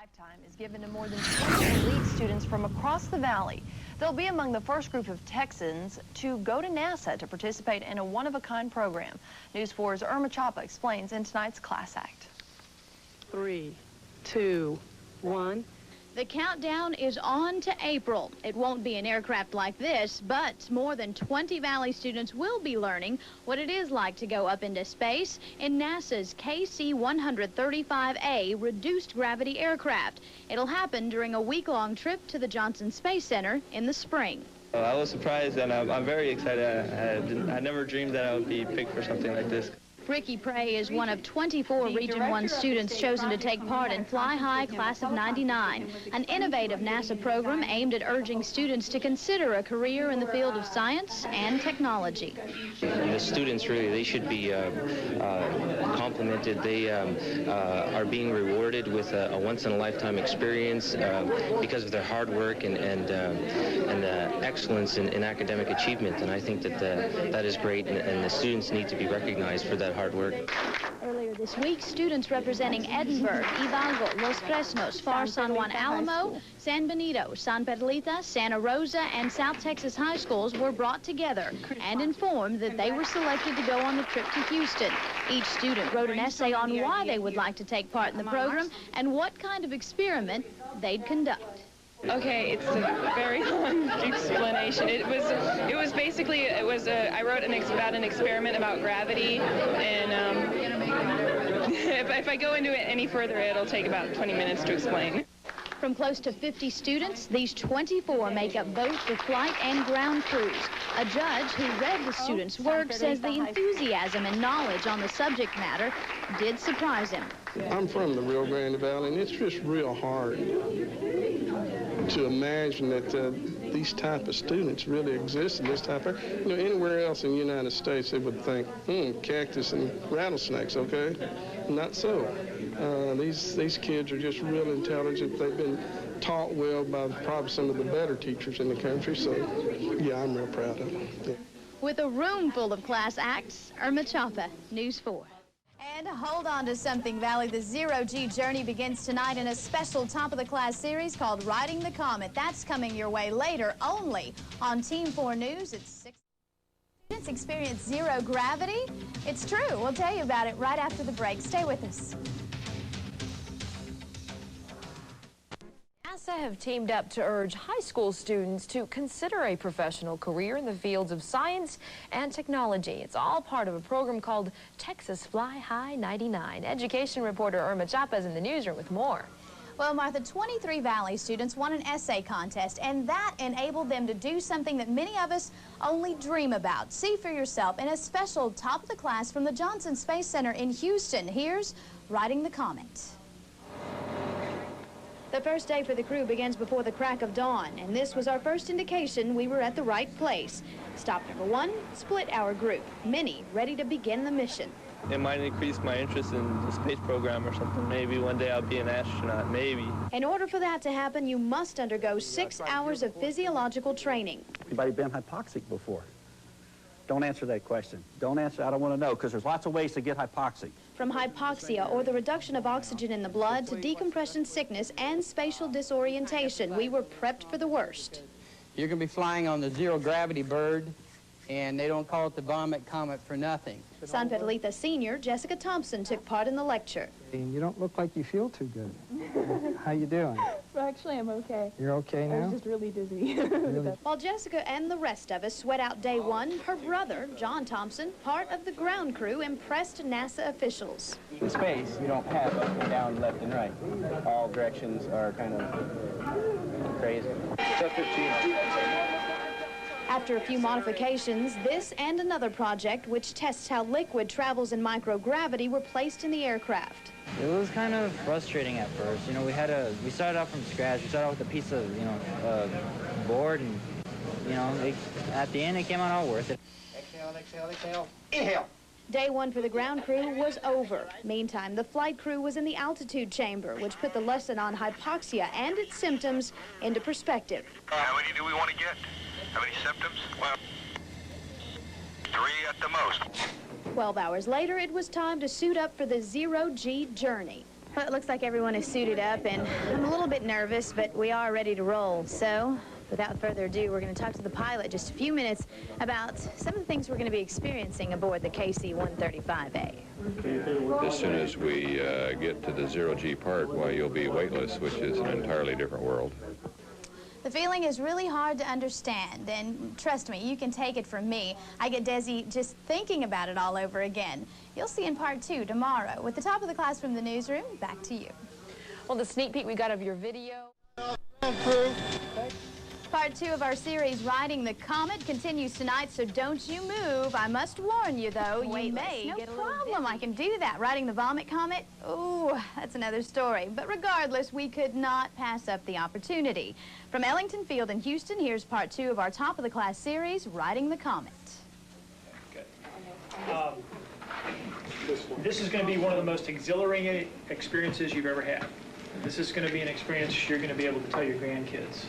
lifetime is given to more than 20 elite students from across the valley. They'll be among the first group of Texans to go to NASA to participate in a one-of-a-kind program. News 4's Irma Chapa explains in tonight's Class Act. 3, 2, 1. The countdown is on to April. It won't be an aircraft like this, but more than 20 Valley students will be learning what it is like to go up into space in NASA's KC-135A reduced gravity aircraft. It'll happen during a week-long trip to the Johnson Space Center in the spring. I was surprised and I'm very excited. I never dreamed that I would be picked for something like this. Ricky Prey is one of 24 Region 1 students chosen to take part in Fly High Class of '99, an innovative NASA program aimed at urging students to consider a career in the field of science and technology. The students really, they should be complimented. They are being rewarded with a once-in-a-lifetime experience because of their hard work and excellence in academic achievement. And I think that that is great, and the students need to be recognized for that hard work. Earlier this week, students representing Edinburgh, Hidalgo, Los Fresnos, Far San Juan Alamo, San Benito, San Pedrita, Santa Rosa, and South Texas high schools were brought together and informed that they were selected to go on the trip to Houston. Each student wrote an essay on why they would like to take part in the program and what kind of experiment they'd conduct. Okay, it's a very long explanation. I wrote about an experiment about gravity, and if I go into it any further, it'll take about 20 minutes to explain. From close to 50 students, these 24 make up both the flight and ground crews. A judge who read the students' work says the enthusiasm and knowledge on the subject matter did surprise him. I'm from the Rio Grande Valley, and it's just real hard to imagine that these type of students really exist in this type of, anywhere else in the United States, they would think, cactus and rattlesnakes, okay? Not so. These kids are just real intelligent. They've been taught well by probably some of the better teachers in the country, so yeah, I'm real proud of them. Yeah. With a room full of class acts, Irma Chapa, News 4. And hold on to something, Valley. The Zero-G journey begins tonight in a special top-of-the-class series called Riding the Comet. That's coming your way later only on Team 4 News at 6. Students experience zero gravity. It's true. We'll tell you about it right after the break. Stay with us. NASA have teamed up to urge high school students to consider a professional career in the fields of science and technology. It's all part of a program called Texas Fly High '99. Education reporter Irma Chapa is in the newsroom with more. Well, Martha, 23 Valley students won an essay contest, and that enabled them to do something that many of us only dream about. See for yourself in a special top of the class from the Johnson Space Center in Houston. Here's Riding the Comet. The first day for the crew begins before the crack of dawn, and this was our first indication we were at the right place. Stop number 1, split our group. Many ready to begin the mission. It might increase my interest in the space program or something. Maybe one day I'll be an astronaut, maybe. In order for that to happen, you must undergo 6 hours of physiological training. Anybody been hypoxic before? Don't answer that question. Don't answer, I don't want to know, because there's lots of ways to get hypoxic. From hypoxia, or the reduction of oxygen in the blood, to decompression sickness and spatial disorientation, we were prepped for the worst. You're going to be flying on the zero-gravity bird, and they don't call it the Vomit Comet for nothing. San Pedrita Senior Jessica Thompson took part in the lecture. You don't look like you feel too good. How you doing? Well, actually, I'm okay. You're okay now? I was just really dizzy. Really? While Jessica and the rest of us sweat out day one, her brother, John Thompson, part of the ground crew, impressed NASA officials. In space, you don't have up and down, left and right. All directions are kind of crazy. After a few modifications, this and another project, which tests how liquid travels in microgravity, were placed in the aircraft. It was kind of frustrating at first. We started out from scratch. We started out with a piece of, board, and, at the end, it came out all worth it. Exhale, exhale, exhale. Inhale. Day one for the ground crew was over. Meantime, the flight crew was in the altitude chamber, which put the lesson on hypoxia and its symptoms into perspective. How many do we want to get? How many symptoms? Well, 3 at the most. 12 hours later, it was time to suit up for the Zero-G journey. Well, it looks like everyone is suited up, and I'm a little bit nervous, but we are ready to roll. So, without further ado, we're going to talk to the pilot just a few minutes about some of the things we're going to be experiencing aboard the KC-135A. As soon as we get to the zero-G part, why, you'll be weightless, which is an entirely different world. The feeling is really hard to understand, and trust me, you can take it from me. I get dizzy just thinking about it all over again. You'll see in part 2 tomorrow. With the top of the class from the newsroom, back to you. Well, the sneak peek we got of your video. Part 2 of our series, Riding the Comet, continues tonight, so don't you move. I must warn you, though, you may get a little problem. I can do that. Riding the Vomit Comet, ooh, that's another story. But regardless, we could not pass up the opportunity. From Ellington Field in Houston, here's part 2 of our top-of-the-class series, Riding the Comet. This is going to be one of the most exhilarating experiences you've ever had. This is going to be an experience you're going to be able to tell your grandkids.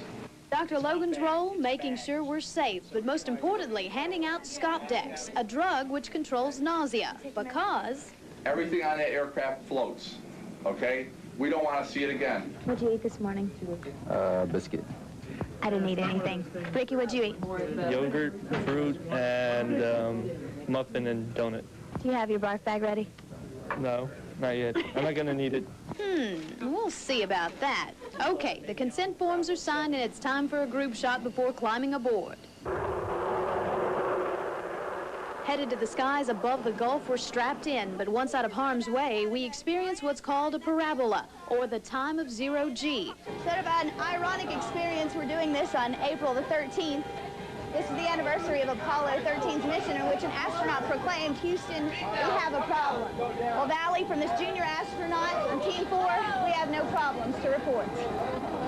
Dr. Logan's role, making sure we're safe, but most importantly, handing out Scopdex, a drug which controls nausea, because everything on that aircraft floats, okay? We don't want to see it again. What'd you eat this morning? Biscuit. I didn't eat anything. Ricky, what'd you eat? Yogurt, fruit, and muffin and donut. Do you have your barf bag ready? No, not yet. I'm not going to need it. We'll see about that. Okay, the consent forms are signed and it's time for a group shot before climbing aboard. Headed to the skies above the Gulf, we're strapped in, but once out of harm's way, we experience what's called a parabola, or the time of zero G. Sort of an ironic experience. We're doing this on April the 13th. This is the anniversary of Apollo 13's mission in which an astronaut proclaimed, Houston, we have a problem. Well, Valley, from this junior astronaut on Team 4, we have no problems to report.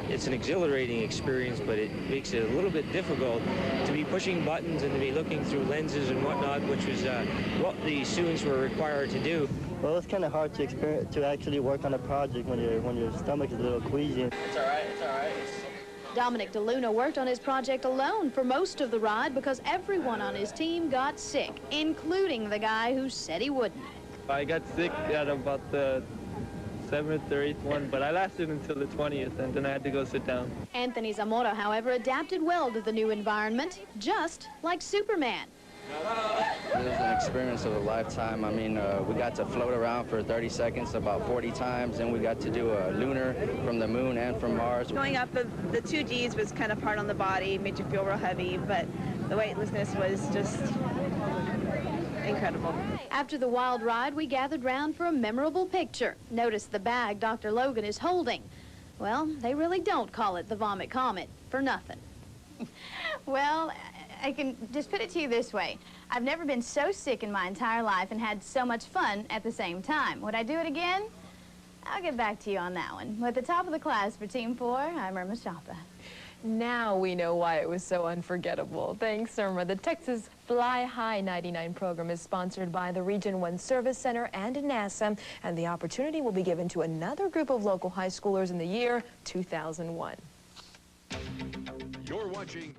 It's an exhilarating experience, but it makes it a little bit difficult to be pushing buttons and to be looking through lenses and whatnot, which was what the students were required to do. Well, it's kind of hard to actually work on a project when your stomach is a little queasy. It's all right, it's all right. Dominic DeLuna worked on his project alone for most of the ride because everyone on his team got sick, including the guy who said he wouldn't. I got sick at about the 7th or 8th one, but I lasted until the 20th, and then I had to go sit down. Anthony Zamora, however, adapted well to the new environment, just like Superman. It was an experience of a lifetime. I mean, we got to float around for 30 seconds about 40 times, and we got to do a lunar from the moon and from Mars. Going up the 2 Gs was kind of hard on the body, made you feel real heavy, but the weightlessness was just incredible. After the wild ride, we gathered round for a memorable picture. Notice the bag Dr. Logan is holding. Well, they really don't call it the Vomit Comet for nothing. Well, I can just put it to you this way. I've never been so sick in my entire life and had so much fun at the same time. Would I do it again? I'll get back to you on that one. With the top of the class for Team 4, I'm Irma Chapa. Now we know why it was so unforgettable. Thanks, Irma. The Texas Fly High 99 program is sponsored by the Region 1 Service Center and NASA, and the opportunity will be given to another group of local high schoolers in the year 2001. You're watching